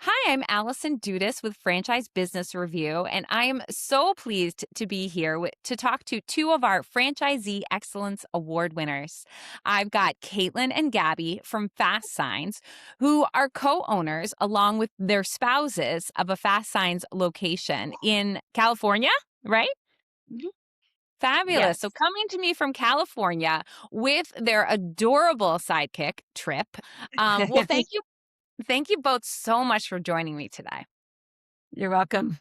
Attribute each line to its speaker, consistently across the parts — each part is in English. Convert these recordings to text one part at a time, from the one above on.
Speaker 1: Hi, I'm Allison Dudas with Franchise Business Review, and I am so pleased to be here to talk to two of our Franchisee Excellence Award winners. I've got Kaitlyn and Gaby from FastSigns, who are co-owners along with their spouses of a FastSigns location in California, right?
Speaker 2: Mhm.
Speaker 1: Fabulous. So
Speaker 2: Yes.
Speaker 1: coming to me from California with their adorable sidekick, Trip. Well, thank you both so much for joining me today.
Speaker 2: You're welcome.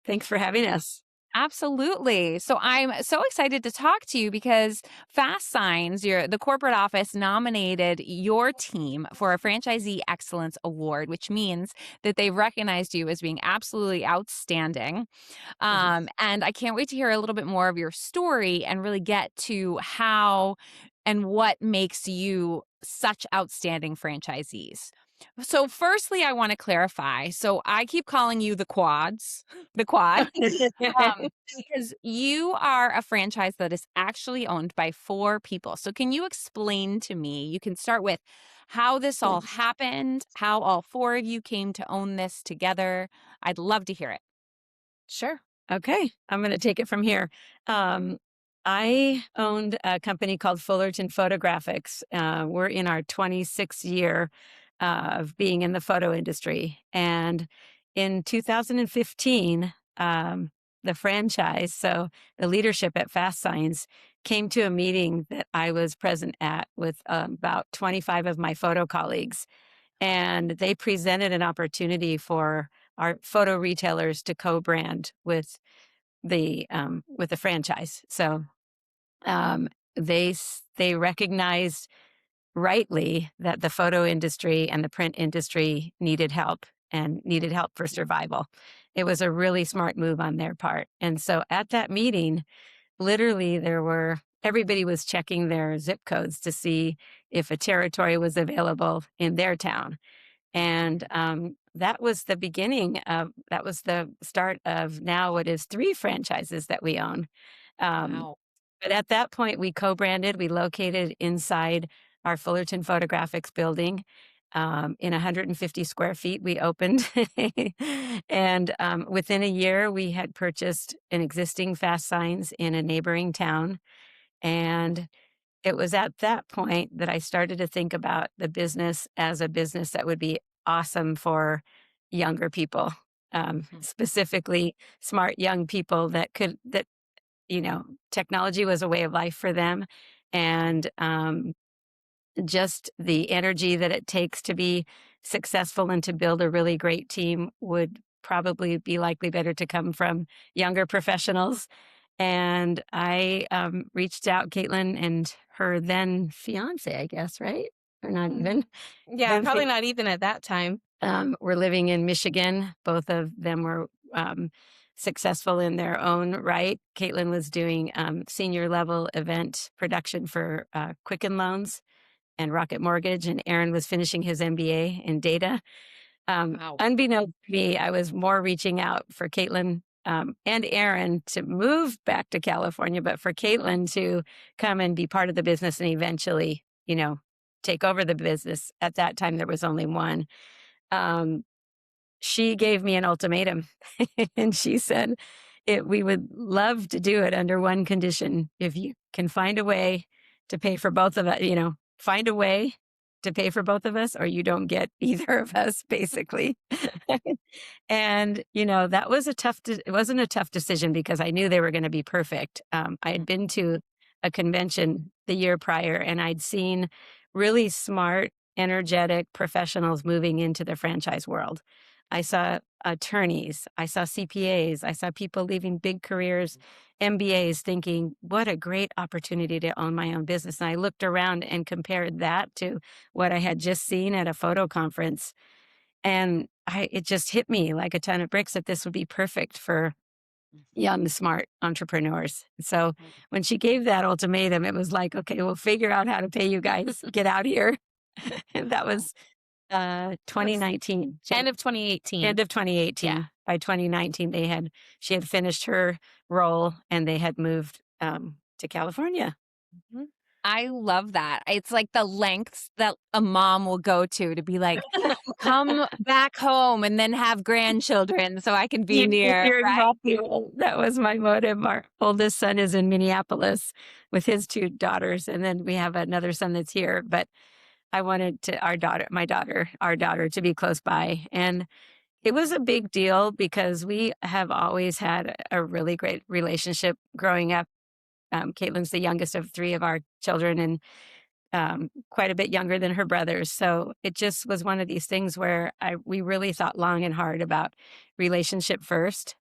Speaker 2: Thanks for having us.
Speaker 1: Absolutely. So I'm so excited to talk to you because Fast Signs, the corporate office nominated your team for a Franchisee Excellence Award, which means that they've recognized you as being absolutely outstanding.
Speaker 2: Mhm.
Speaker 1: And I can't wait to hear a little bit more of your story and really get to how and what makes you such outstanding franchisees. So, firstly, I want to clarify. So, I keep calling you the quad, because you are a franchise that is actually owned by four people. So, can you explain to me? You can start with how this all happened, how all four of you came to own this together. I'd love to hear it.
Speaker 2: Sure. Okay. I'm going to take it from here. Um, I owned a company called Fullerton Photographics. We're in our 26th year of being in the photo industry. And in 2015, the franchise, so the leadership at Fast Signs, came to a meeting that I was present at with about 25 of my photo colleagues. And they presented an opportunity for our photo retailers to co-brand with the franchise. So um, they recognized rightly that the photo industry and the print industry needed help and needed help for survival. It was a really smart move on their part. And so at that meeting, literally everybody was checking their zip codes to see if a territory was available in their town. And that was the start of now what is three franchises that we own. Um,
Speaker 1: Wow.
Speaker 2: but at that point, we co-branded, we located inside our Fullerton Photographics building. In 150 square feet, we opened. And within a year, we had purchased an existing Fast Signs in a neighboring town. And it was at that point that I started to think about the business as a business that would be awesome for younger people,
Speaker 1: Mhm.
Speaker 2: specifically smart young people that technology was a way of life for them. And just the energy that it takes to be successful and to build a really great team would probably be likely better to come from younger professionals. And I reached out, Kaitlyn and her then fiance, I guess, right? Or not
Speaker 3: Mm.
Speaker 2: even.
Speaker 3: Yeah,
Speaker 2: Then
Speaker 3: probably not even at that time.
Speaker 2: were living in Michigan. Both of them were successful in their own right. Kaitlyn was doing senior level event production for Quicken Loans and Rocket Mortgage, and Aaron was finishing his MBA in data.
Speaker 1: Wow.
Speaker 2: Unbeknownst to me, I was more reaching out for Kaitlyn and Aaron to move back to California, but for Kaitlyn to come and be part of the business and eventually, take over the business. At that time, there was only one. Um, she gave me an ultimatum and she said, we would love to do it under one condition. If you can find a way to pay for both of us, find a way to pay for both of us, or you don't get either of us, basically. And, that was it wasn't a tough decision because I knew they were going to be perfect. I had been to a convention the year prior and I'd seen really smart, energetic professionals moving into the franchise world. I saw attorneys, I saw CPAs, I saw people leaving big careers, MBAs, thinking, what a great opportunity to own my own business. And I looked around and compared that to what I had just seen at a photo conference. And it just hit me like a ton of bricks that this would be perfect for young, smart entrepreneurs. So when she gave that ultimatum, it was like, okay, we'll figure out how to pay you guys. Get out here. And that was
Speaker 3: That's
Speaker 2: 2019.
Speaker 3: end of 2018.
Speaker 2: End of
Speaker 3: Yeah.
Speaker 2: 2018. By 2019, she had finished her role and they had moved to California.
Speaker 3: Mhm.
Speaker 1: I love that. It's like the lengths that a mom will go to be like, come back home and then have grandchildren so I can be near,
Speaker 2: You're
Speaker 1: right?
Speaker 2: exactly right. That was my motive. Our oldest son is in Minneapolis with his two daughters, and then we have another son that's here. But I wanted to our daughter to be close by. And it was a big deal because we have always had a really great relationship growing up. Kaitlyn's the youngest of three of our children and quite a bit younger than her brothers. So it just was one of these things where we really thought long and hard about relationship first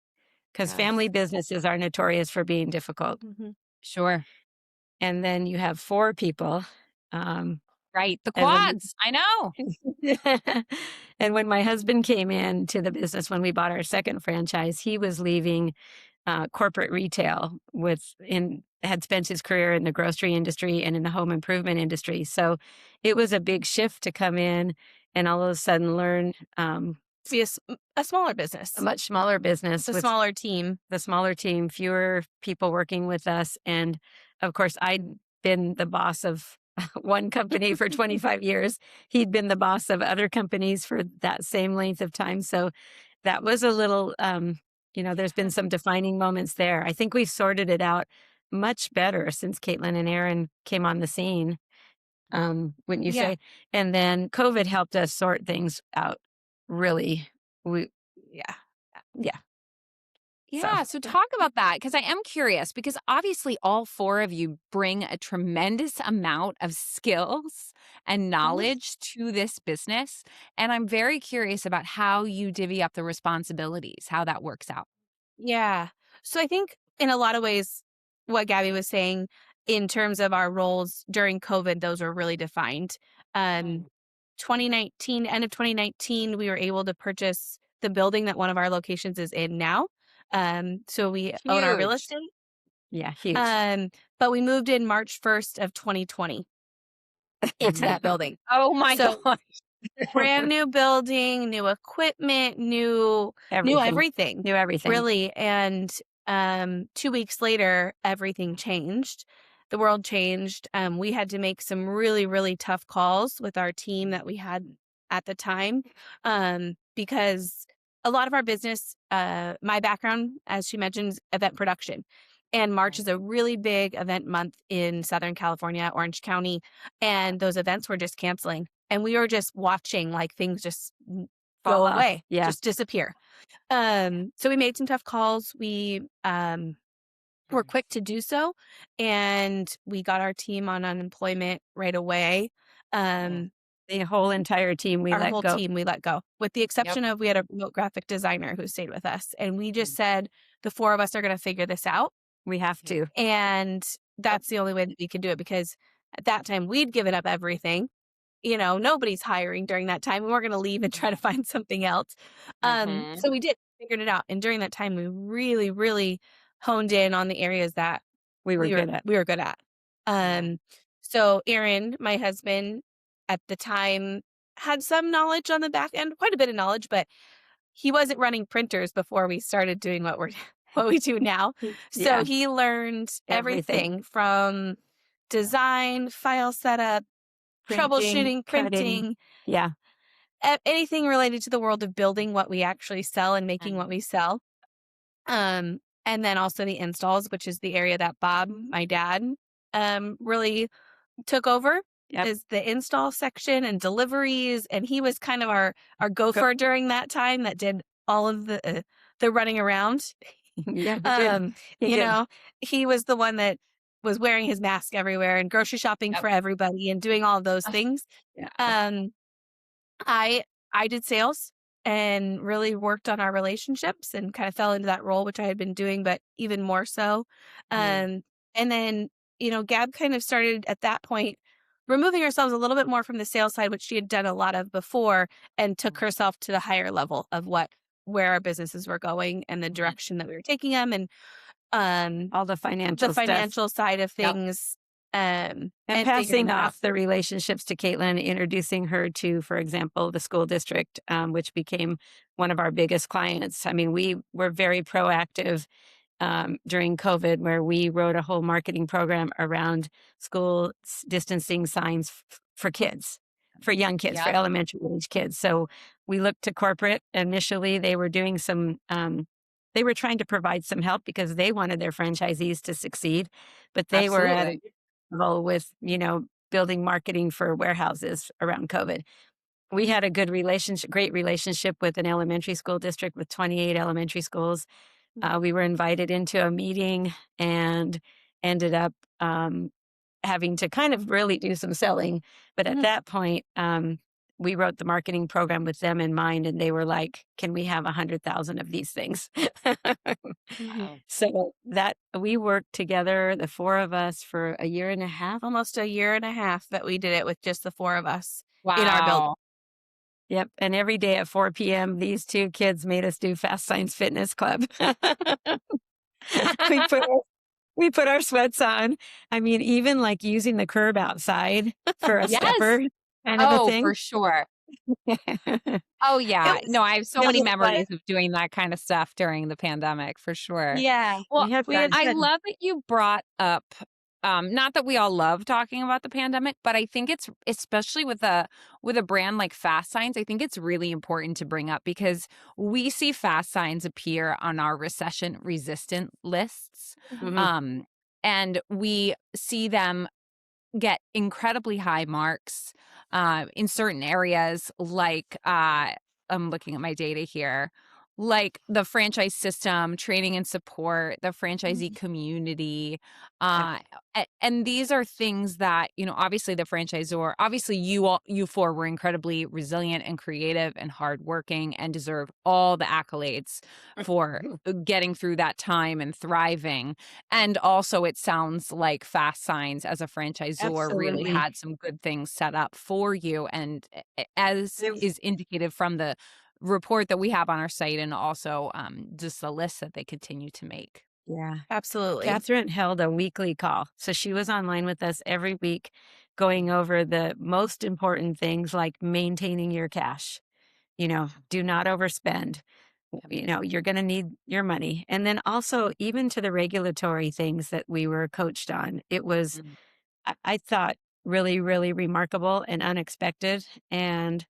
Speaker 2: because
Speaker 1: Yes.
Speaker 2: family businesses are notorious for being difficult.
Speaker 3: Mhm.
Speaker 1: Sure.
Speaker 2: And then you have four people.
Speaker 1: Right. The
Speaker 2: And when
Speaker 1: quads. I know.
Speaker 2: and when my husband came in to the business when we bought our second franchise, he was leaving corporate retail had spent his career in the grocery industry and in the home improvement industry. So it was a big shift to come in and all of a sudden learn
Speaker 3: To be a smaller business,
Speaker 2: a much smaller business
Speaker 3: a
Speaker 2: with
Speaker 3: smaller team.
Speaker 2: the smaller team, fewer people working with us. And of course, I'd been the boss of one company for 25 years. He'd been the boss of other companies for that same length of time. So that was a little, there's been some defining moments there. I think we've sorted it out much better since Kaitlyn and Aaron came on the scene, wouldn't you
Speaker 3: Yeah.
Speaker 2: say? And then COVID helped us sort things out really.
Speaker 3: Yeah.
Speaker 2: Yeah.
Speaker 1: Yeah. So talk about that because I am curious because obviously all four of you bring a tremendous amount of skills and knowledge to this business. And I'm very curious about how you divvy up the responsibilities, how that works out.
Speaker 3: Yeah. So I think in a lot of ways, what Gabby was saying in terms of our roles during COVID, those were really defined. Um, 2019, end of 2019, we were able to purchase the building that one of our locations is in now. So we own our real
Speaker 1: Huge.
Speaker 3: estate.
Speaker 2: Yeah, huge.
Speaker 3: But we moved in March 1st of 2020 into that building.
Speaker 1: Oh my
Speaker 3: So
Speaker 1: God.
Speaker 3: brand new building, new equipment, new everything,
Speaker 2: Knew everything.
Speaker 3: really. And 2 weeks later, everything changed. The world changed. We had to make some really, really tough calls with our team that we had at the time, because a lot of our business, my background, as she mentioned, is event production. And March is a really big event month in Southern California, Orange County. And those events were just canceling. And we were just watching like things just
Speaker 2: Fall
Speaker 3: go
Speaker 2: off.
Speaker 3: away,
Speaker 2: Yeah.
Speaker 3: just disappear. So we made some tough calls. We were quick to do so. And we got our team on unemployment right away.
Speaker 2: The whole entire team we
Speaker 3: Our
Speaker 2: let
Speaker 3: whole
Speaker 2: go.
Speaker 3: team we let go, with the exception of we had a remote graphic designer who stayed with us. And we just said, the four of us are going to figure this out.
Speaker 2: We have to.
Speaker 3: And that's the only way that we could do it, because at that time we'd given up everything. Nobody's hiring during that time. We weren't going to leave and try to find something else. So we figured it out. And during that time, we really, really honed in on the areas that
Speaker 2: We were good at.
Speaker 3: we were good at. So Aaron, my husband, at the time had some knowledge on the back end, quite a bit of knowledge, but he wasn't running printers before we started doing what we do now. So
Speaker 2: Yeah.
Speaker 3: he learned everything from design, file setup, troubleshooting,
Speaker 2: cutting.
Speaker 3: printing,
Speaker 2: Yeah.
Speaker 3: anything related to the world of building what we actually sell and making what we sell. And then also the installs, which is the area that Bob, my dad, really took over.
Speaker 2: Yep.
Speaker 3: Is the install section and deliveries. And he was kind of our gopher during that time that did all of the running around.
Speaker 2: Yeah.
Speaker 3: He was the one that was wearing his mask everywhere and grocery shopping for everybody and doing all of those things.
Speaker 2: Yeah.
Speaker 3: I did sales and really worked on our relationships and kind of fell into that role, which I had been doing, but even more so. And then, Gab kind of started at that point removing herself a little bit more from the sales side, which she had done a lot of before, and took herself to the higher level of where our businesses were going and the direction that we were taking them, and
Speaker 2: all the financial
Speaker 3: side of things. And
Speaker 2: passing off the relationships to Kaitlyn, introducing her to, for example, the school district, which became one of our biggest clients. I mean, we were very proactive during COVID, where we wrote a whole marketing program around school distancing signs for kids, for young kids, for
Speaker 1: Yep.
Speaker 2: elementary age kids. So we looked to corporate. Initially, they were doing some, they were trying to provide some help because they wanted their franchisees to succeed, but they were at a
Speaker 1: Absolutely.
Speaker 2: level with, building marketing for warehouses around COVID. We had a good relationship, great relationship with an elementary school district with 28 elementary schools. We were invited into a meeting and ended up having to kind of really do some selling. But at
Speaker 3: Mhm.
Speaker 2: that point, we wrote the marketing program with them in mind, and they were like, "Can we have 100,000 of these things?"
Speaker 3: Mhm.
Speaker 1: Wow.
Speaker 2: So that we worked together, the four of us, for a year and a half.
Speaker 3: Almost a year and a half that we did it with just the four of us in our building.
Speaker 1: Wow.
Speaker 2: Yep. And every day at 4 p.m., these two kids made us do FastSigns Fitness Club. we put we put our sweats on. I mean, even like using the curb outside for a
Speaker 1: Yes.
Speaker 2: stepper kind of a
Speaker 1: Oh,
Speaker 2: thing.
Speaker 1: for sure. Oh,
Speaker 3: It
Speaker 1: yeah.
Speaker 3: was
Speaker 1: No, I have so
Speaker 3: it
Speaker 1: many
Speaker 3: was fun.
Speaker 1: memories of doing that kind of stuff during the pandemic, for sure.
Speaker 3: Yeah,
Speaker 1: Well,
Speaker 2: We had
Speaker 3: we had
Speaker 2: fun.
Speaker 1: I
Speaker 3: fun.
Speaker 1: love that you brought up, not that we all love talking about the pandemic, but I think it's especially with a brand like Fast Signs, I think it's really important to bring up because we see Fast Signs appear on our recession resistant lists.
Speaker 2: Mhm.
Speaker 1: Um, and we see them get incredibly high marks in certain areas like I'm looking at my data here, like the franchise system, training and support, the franchisee
Speaker 3: Mhm.
Speaker 1: community.
Speaker 2: Yep.
Speaker 1: And these are things that, obviously the franchisor, obviously you four were incredibly resilient and creative and hardworking and deserve all the accolades for getting through that time and thriving. And also, it sounds like Fast Signs as a franchisor really
Speaker 2: Absolutely.
Speaker 1: had some good things set up for you. And as
Speaker 2: It was-
Speaker 1: is indicated from the report that we have on our site and also just the list that they continue to make.
Speaker 2: Yeah.
Speaker 3: Absolutely.
Speaker 2: Catherine held a weekly call. So she was online with us every week going over the most important things like maintaining your cash. Do not overspend. You're going to need your money. And then also, even to the regulatory things that we were coached on, it was,
Speaker 1: Mm.
Speaker 2: I thought, really, really remarkable and unexpected and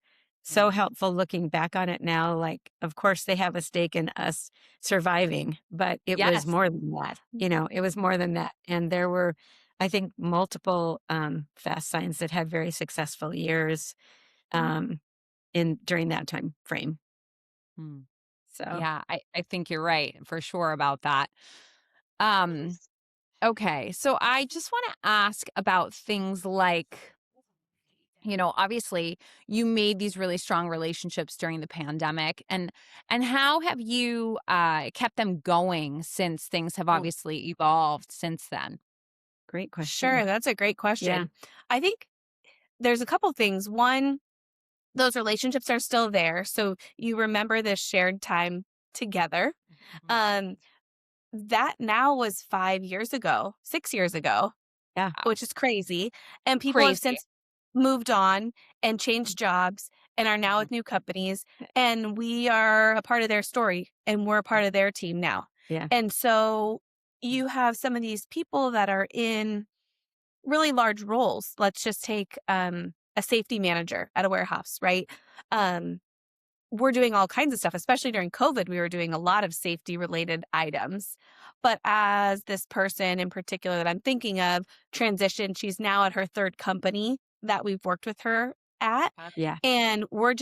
Speaker 2: so
Speaker 1: Yeah.
Speaker 2: helpful looking back on it now. Like, of course, they have a stake in us surviving, but it was
Speaker 1: Yes.
Speaker 2: more than that. It was more than that. And there were, I think, multiple fast signs that had very successful years um, in during that time frame.
Speaker 1: Mm.
Speaker 2: So
Speaker 1: Yeah, I think you're right for sure about that. Um, okay, so I just want to ask about things like, obviously you made these really strong relationships during the pandemic and how have you kept them going since things have
Speaker 2: Oh,
Speaker 1: obviously evolved since then?
Speaker 2: great question.
Speaker 3: Sure, that's a great
Speaker 2: Yeah.
Speaker 3: question. I think there's a couple things. One, those relationships are still there, so you remember this shared time together.
Speaker 1: Mhm.
Speaker 3: Um, that now was 5 years ago, 6 years ago,
Speaker 2: Yeah.
Speaker 1: Wow.
Speaker 3: which is crazy, and people have
Speaker 1: Crazy.
Speaker 3: since moved on and changed jobs and are now
Speaker 1: Mhm.
Speaker 3: with new companies, and we are a part of their story, and we're a part of their team now.
Speaker 2: Yeah.
Speaker 3: And so you have some of these people that are in really large roles. Let's just take a safety manager at a warehouse, right? Um, we're doing all kinds of stuff, especially during COVID. We were doing a lot of safety related items. But as this person in particular that I'm thinking of transitioned, she's now at her third company that we've worked with her at.
Speaker 2: Yeah.
Speaker 3: And we're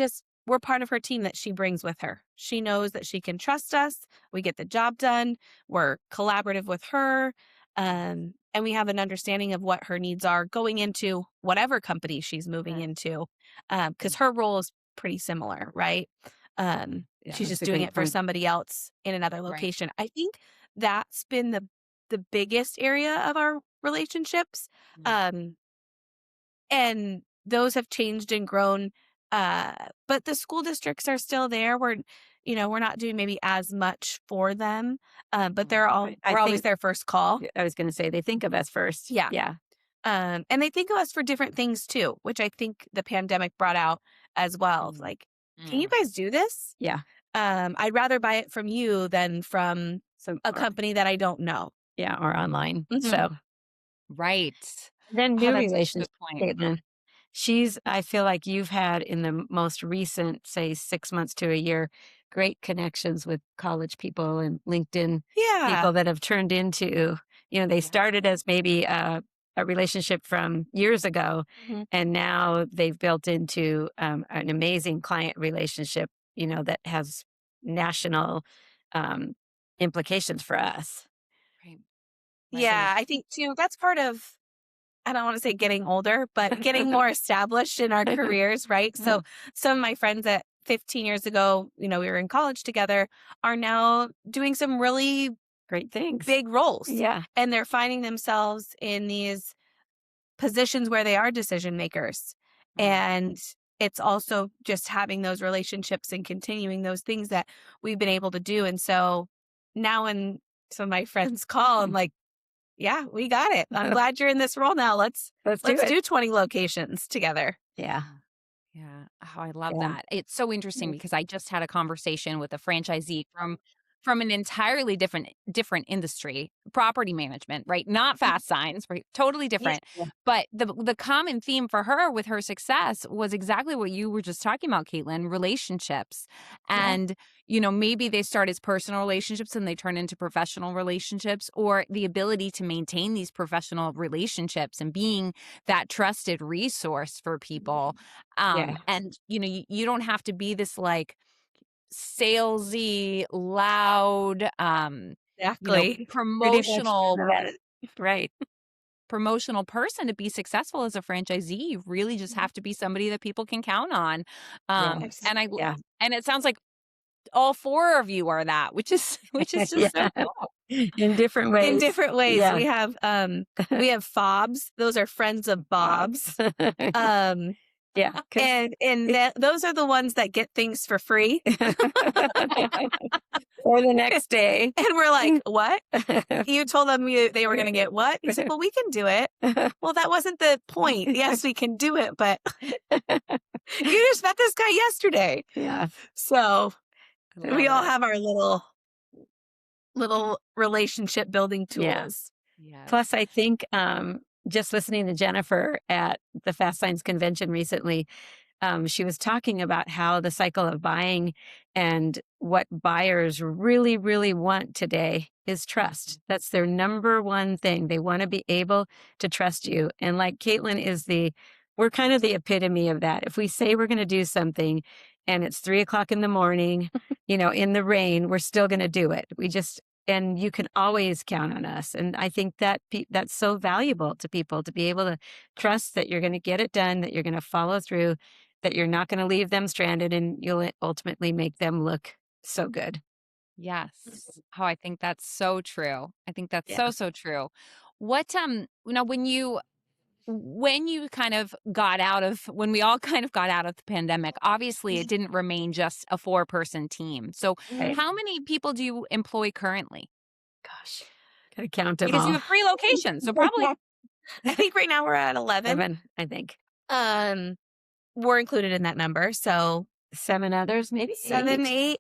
Speaker 3: part of her team that she brings with her. She knows that she can trust us. We get the job done. We're collaborative with her. And we have an understanding of what her needs are going into whatever company she's moving into. Because her role is pretty similar, right?
Speaker 2: Yeah.
Speaker 3: She's
Speaker 2: That's
Speaker 3: just
Speaker 2: a
Speaker 3: doing
Speaker 2: great
Speaker 3: it for
Speaker 2: point.
Speaker 3: somebody else in another
Speaker 1: Right.
Speaker 3: location. I think that's been the biggest area of our relationships.
Speaker 1: Mm.
Speaker 3: Um, and those have changed and grown. But the school districts are still there. We're not doing maybe as much for them. But
Speaker 1: Mm.
Speaker 2: I
Speaker 3: we're always
Speaker 2: think
Speaker 3: their first call.
Speaker 2: I was going to say they think of us first.
Speaker 3: Yeah.
Speaker 2: Yeah.
Speaker 3: And they think of us for different things too, which I think the pandemic brought out as well. Of
Speaker 2: Mm.
Speaker 3: like, can you
Speaker 1: Mm.
Speaker 3: guys do this?
Speaker 2: Yeah.
Speaker 3: I'd rather buy it from you than from
Speaker 2: So,
Speaker 3: a company that I don't know.
Speaker 2: yeah, or online.
Speaker 3: Mhm.
Speaker 2: So
Speaker 1: Right.
Speaker 2: then
Speaker 1: Oh,
Speaker 2: new
Speaker 1: that's such a
Speaker 2: relationship,
Speaker 1: good point.
Speaker 2: Caitlin. I feel like you've had in the most recent, say 6 months to a year, great connections with college people and LinkedIn
Speaker 3: Yeah.
Speaker 2: people that have turned into, they
Speaker 1: Yeah.
Speaker 2: started as maybe a relationship from years ago,
Speaker 3: Mhm.
Speaker 2: and now they've built into an amazing client relationship, that has national um, implications for us.
Speaker 1: Right. Right.
Speaker 3: Yeah, I think too that's part of I don't want to say getting older, but getting more established in our careers, right? So some of my friends that 15 years ago, we were in college together, are now doing some really
Speaker 2: Great things.
Speaker 3: big roles.
Speaker 2: Yeah.
Speaker 3: And they're finding themselves in these positions where they are decision makers.
Speaker 1: Mm.
Speaker 3: And it's also just having those relationships and continuing those things that we've been able to do. And so now when some of my friends call, I'm like, yeah, we got it. I'm glad you're in this role now.
Speaker 2: Let's do
Speaker 3: Let's
Speaker 2: it.
Speaker 3: do 20 locations together.
Speaker 2: Yeah.
Speaker 1: Yeah. Oh, I love
Speaker 2: Yeah.
Speaker 1: that. It's so interesting
Speaker 2: Mm.
Speaker 1: because I just had a conversation with a franchisee from an entirely different industry, property management, right? Not fast signs, right? Totally
Speaker 3: Yeah.
Speaker 1: different. But the common theme for her with her success was exactly what you were just talking about, Kaitlyn, relationships.
Speaker 2: Yeah.
Speaker 1: And, maybe they start as personal relationships and they turn into professional relationships, or the ability to maintain these professional relationships and being that trusted resource for people.
Speaker 2: Yeah.
Speaker 1: And you don't have to be this like salesy, loud,
Speaker 3: Exactly.
Speaker 2: Pretty much
Speaker 1: promotional
Speaker 2: none of that. Right.
Speaker 1: promotional person to be successful as a franchisee. You really just have to be somebody that people can count on.
Speaker 2: Yes.
Speaker 1: And
Speaker 2: Yeah.
Speaker 1: and it sounds like all four of you are that, which is just so
Speaker 2: Yeah.
Speaker 1: cool.
Speaker 2: In different
Speaker 3: In
Speaker 2: ways.
Speaker 3: different ways.
Speaker 2: Yeah.
Speaker 3: We have fobs. Those are friends of Bob's. Um
Speaker 2: Yeah. 'Cause
Speaker 3: and those are the ones that get things for free.
Speaker 2: or the next day.
Speaker 3: And we're like, "What? You told them they were going to get what?" He's like, "Well, we can do it." Well, that wasn't the point. Yes, we can do it, but you just met this guy yesterday.
Speaker 2: Yeah.
Speaker 3: So
Speaker 1: I
Speaker 3: we
Speaker 1: love
Speaker 3: all
Speaker 1: it.
Speaker 3: have our little relationship building
Speaker 2: Yeah.
Speaker 3: tools.
Speaker 1: Yes.
Speaker 2: Plus, I think just listening to Jennifer at the FastSigns convention recently, she was talking about how the cycle of buying and what buyers really, really want today is trust. That's their number one thing. They want to be able to trust you. And like Kaitlyn we're kind of the epitome of that. If we say we're going to do something and it's 3 o'clock in the morning, in the rain, we're still going to do it. And you can always count on us. And I think that's so valuable to people to be able to trust that you're going to get it done, that you're going to follow through, that you're not going to leave them stranded, and you'll ultimately make them look so good.
Speaker 1: Yes. Oh, I think that's so true. I think that's
Speaker 2: Yeah.
Speaker 1: so true. What now when you kind of got out of when we all kind of got out of the pandemic, obviously it didn't remain just a 4-person team. So
Speaker 2: Right.
Speaker 1: how many people do you employ currently?
Speaker 2: Gosh, gotta count them
Speaker 1: Because you
Speaker 2: all.
Speaker 1: have 3 locations. So probably
Speaker 3: I think right now we're at 11.
Speaker 2: 7, I think.
Speaker 3: We're included in that number. So
Speaker 2: 7 others, maybe
Speaker 3: 7,
Speaker 2: 8.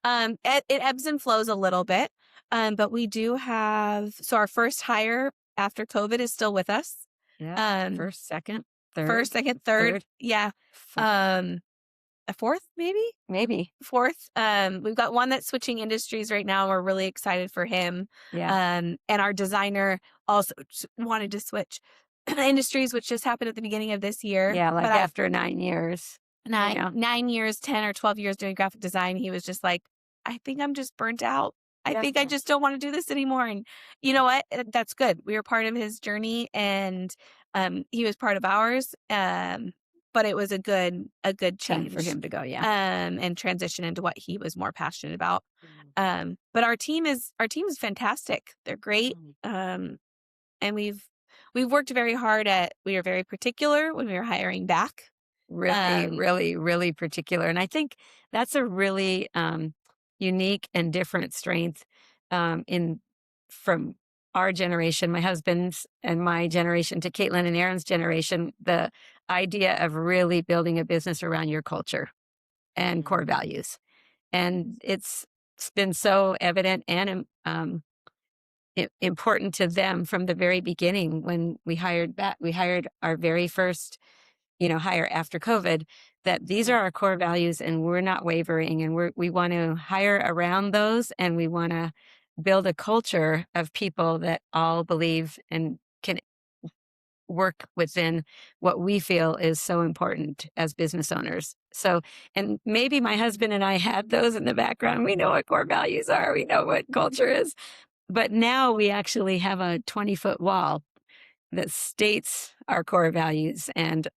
Speaker 3: 8. It ebbs and flows a little bit. But we do have our first hire after COVID is still with us.
Speaker 2: Yeah.
Speaker 3: Um,
Speaker 2: First, second, third.
Speaker 3: First, second, third. Yeah.
Speaker 2: Fourth,
Speaker 3: A fourth, maybe?
Speaker 2: maybe.
Speaker 3: Fourth. We've got one that's switching industries right now. We're really excited for him.
Speaker 2: Yeah.
Speaker 3: And our designer also wanted to switch industries, which just happened at the beginning of this year.
Speaker 2: Yeah, like
Speaker 3: But
Speaker 2: after 9 years. Yeah.
Speaker 3: 9 years, 10 or 12 years doing graphic design, he was just like, I think I'm just burnt out. I
Speaker 2: Yeah.
Speaker 3: think I just don't want to do this anymore. And you know what? That's good. We were part of his journey, and he was part of ours. But it was a good
Speaker 2: Time
Speaker 3: change
Speaker 2: for him to go. Yeah.
Speaker 3: and transition into what he was more passionate about. But our team is fantastic. They're great. And we've worked very hard we were very particular when we were hiring back.
Speaker 2: Really, really, really particular. And I think that's a really unique and different strength in from our generation, my husband's and my generation, to Kaitlyn and Aaron's generation, the idea of really building a business around your culture and core values. And it's been so evident and important to them from the very beginning when we hired our very first hire after COVID, that these are our core values and we're not wavering, and we want to hire around those, and we want to build a culture of people that all believe and can work within what we feel is so important as business owners. So, and maybe my husband and I had those in the background. We know what core values are. We know what culture is. But now we actually have a 20-foot wall that states our core values, and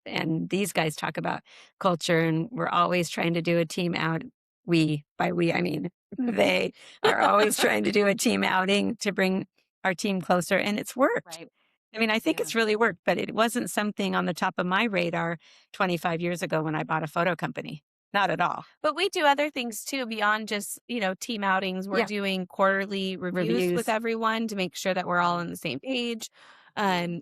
Speaker 2: these guys talk about culture, and we're always trying to do a team out. By we I mean they are always trying to do a team outing to bring our team closer, and it's worked.
Speaker 1: Right.
Speaker 2: I mean, I think
Speaker 1: Yeah.
Speaker 2: it's really worked, but it wasn't something on the top of my radar 25 years ago when I bought a photo company. Not at all.
Speaker 3: But we do other things too beyond just, team outings. We're
Speaker 2: Yeah.
Speaker 3: doing quarterly reviews
Speaker 2: Reviews.
Speaker 3: with everyone to make sure that we're all on the same page.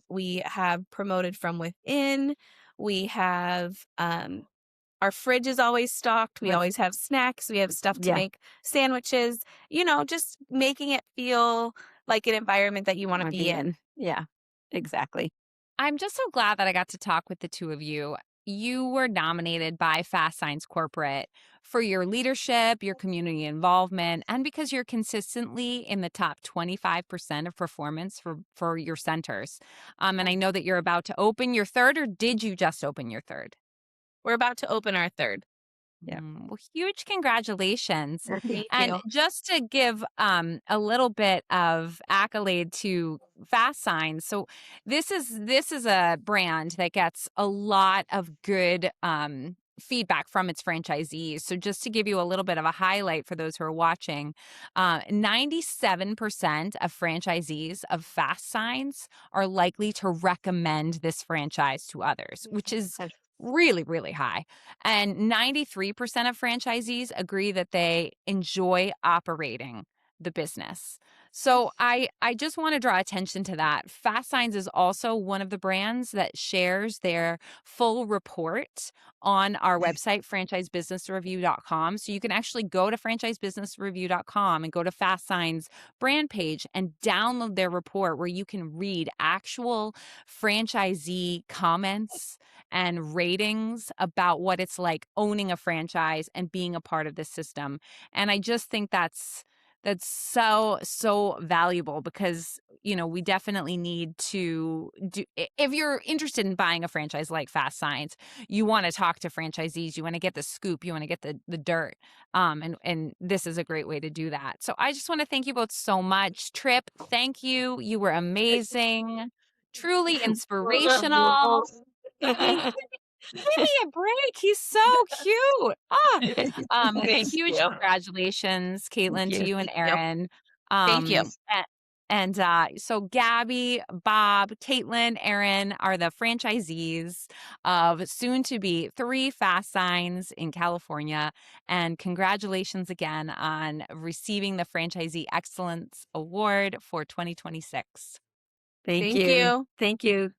Speaker 3: We have promoted from within. We have our fridge is always stocked. We
Speaker 2: With-
Speaker 3: always have snacks. We have stuff to
Speaker 2: Yeah.
Speaker 3: make sandwiches, just making it feel like an environment that you want to be in.
Speaker 2: Yeah, exactly.
Speaker 1: I'm just so glad that I got to talk with the two of you. You were nominated by FastSigns Corporate for your leadership, your community involvement, and because you're consistently in the top 25% of performance for your centers. And I know that you're about to open your third, or did you just open your third?
Speaker 3: We're about to open our third.
Speaker 2: Yeah.
Speaker 1: Well, huge congratulations.
Speaker 3: Thank
Speaker 1: And
Speaker 3: you.
Speaker 1: just to give a little bit of accolade to FastSigns. So this is a brand that gets a lot of good feedback from its franchisees. So just to give you a little bit of a highlight for those who are watching, 97% of franchisees of FastSigns are likely to recommend this franchise to others, which is really, really high. And 93% of franchisees agree that they enjoy operating the business. So I just want to draw attention to that. FastSigns is also one of the brands that shares their full report on our website, franchisebusinessreview.com. So you can actually go to franchisebusinessreview.com and go to FastSigns brand page and download their report, where you can read actual franchisee comments and ratings about what it's like owning a franchise and being a part of this system. And I just think that's so valuable, because we definitely need to do, if you're interested in buying a franchise like FastSigns, you want to talk to franchisees, you want to get the scoop, you want to get the dirt, and this is a great way to do that. So I just want to thank you both so much. Trip, thank you. You were amazing, truly inspirational. Give me a break. He's so cute.
Speaker 2: Thank
Speaker 1: Huge
Speaker 2: you.
Speaker 1: congratulations, Kaitlyn, to you and Aaron.
Speaker 3: Thank you.
Speaker 1: And so Gaby, Bob, Kaitlyn, Aaron are the franchisees of soon to be 3 FastSigns in California. And congratulations again on receiving the Franchisee Excellence Award for 2026.
Speaker 2: Thank
Speaker 3: Thank you.
Speaker 2: Thank you.